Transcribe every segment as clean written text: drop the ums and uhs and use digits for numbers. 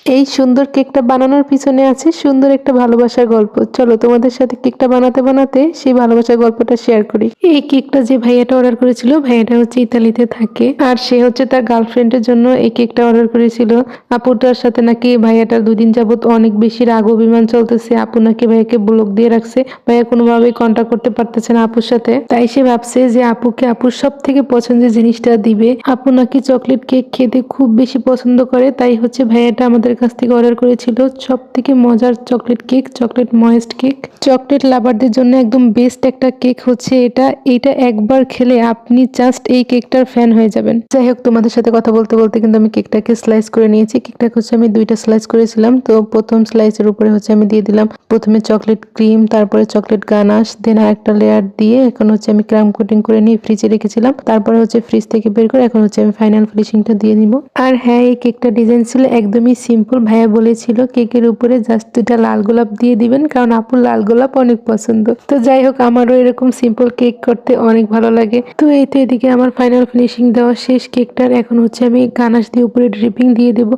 এই সুন্দর কেকটা বানানোর পিছনে আছে সুন্দর একটা ভালোবাসার গল্প। চলো তোমাদের সাথে কেকটা বানাতে বানাতে সেই ভালোবাসার গল্পটা শেয়ার করি। এই কেকটা যে ভাইয়াটা অর্ডার করেছিল, ভাইয়াটা হচ্ছে ইতালিতে থাকে, আর সে হচ্ছে তার গার্লফ্রেন্ডের জন্য এই কেকটা অর্ডার করেছিল। আপুটার সাথে নাকি ভাইয়াটার দুদিন যাবত অনেক বেশি রাগ অভিমান চলতেছে। আপু নাকি ভাইয়াকে ব্লক দিয়ে রাখছে, ভাইয়া কোনোভাবেই কন্ট্যাক্ট করতে পারতেছে না আপুর সাথে। তাই সে ভাবছে যে আপুকে আপুর সব থেকে পছন্দের জিনিসটা দিবে। আপু নাকি চকলেট কেক খেতে খুব বেশি পছন্দ করে, তাই হচ্ছে ভাইয়াটা আমাদের কাছ থেকে অর্ডার করেছিল সব থেকে মজার chocolate cake, chocolate moist cake. Chocolate লাভারদের জন্য একদম বেস্ট একটা কেক হচ্ছে এটা। এটা একবার খেলে আপনি জাস্ট এই কেকটার ফ্যান হয়ে যাবেন। যাই হোক, তোমাদের সাথে কথা বলতে বলতে কিন্তু আমি কেকটাকে স্লাইস করে নিয়েছি। কেকটাকে হচ্ছে আমি 2টা স্লাইস করেছিলাম। তো প্রথম স্লাইসের উপরে হচ্ছে আমি দিয়ে দিলাম প্রথমে চকলেট ক্রিম, তারপরে চকলেট গানাশ, দেন আরেকটা লেয়ার দিয়ে এখন হচ্ছে আমি ক্রাম কোটিং করে নিয়ে ফ্রিজে রেখেছিলাম। তারপরে হচ্ছে ফ্রিজ থেকে বের করে এখন হচ্ছে আমি ফাইনাল ফিনিশিংটা দিয়ে নিব। আর হ্যাঁ, এই কেকটা ডিজাইন ছিল একদমই সিম্পল। ভাইয়া বলেছিল কেকের উপরে জাস্ট 2টা লাল গোলাপ দিয়ে দিবেন, কারণ আপুর লাল গোলাপ অনেক পছন্দ। তো যাই হোক, আমারও এরকম সিম্পল কেক করতে অনেক ভালো লাগে। তো এই তো এদিকে আমার ফাইনাল ফিনিশিং দেওয়া শেষ কেকটার। এখন হচ্ছে আমি গানাশ দিয়ে উপরে ড্রিপিং দিয়ে দেব।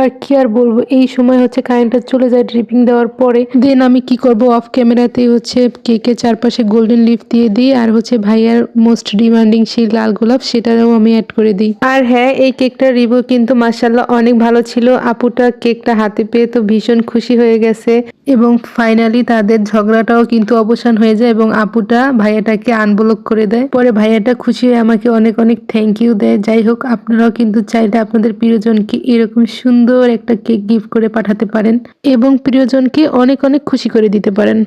আর কি আর বলবো, এই সময় হচ্ছে কারেন্টটা চলে যায় ড্রিপিং দেওয়ার পরে। দেন আমি কি করব, অফ ক্যামেরাতেই হচ্ছে কেকের চারপাশে গোল্ডেন লিফ দিয়ে দিই, আর হচ্ছে ভাইয়ার মোস্ট ডিমান্ডিং সেই লাল গোলাপ সেটাও আমি অ্যাড করে দিই। আর হ্যাঁ, এই কেকটার রিভিউ কিন্তু মাশাআল্লাহ অনেক ভালো ছিল। আপুটা কেকটা হাতে পেয়ে তো ভীষণ খুশি হয়ে গেছে এবং ফাইনালি তাদের ঝগড়াটাও কিন্তু অবসান হয়ে যায় এবং আপুটা ভাইয়াটাকে আনব্লক করে দেয়। পরে ভাইয়াটা খুশি হয়ে আমাকে অনেক অনেক থ্যাংক ইউ দেয়। যাই হোক, আপনারাও কিন্তু চাইলে আপনাদের প্রিয়জনকে এরকম সুন্দর একটা কেক গিফট করে পাঠাতে পারেন এবং প্রিয়জনকে অনেক অনেক খুশি করে দিতে পারেন।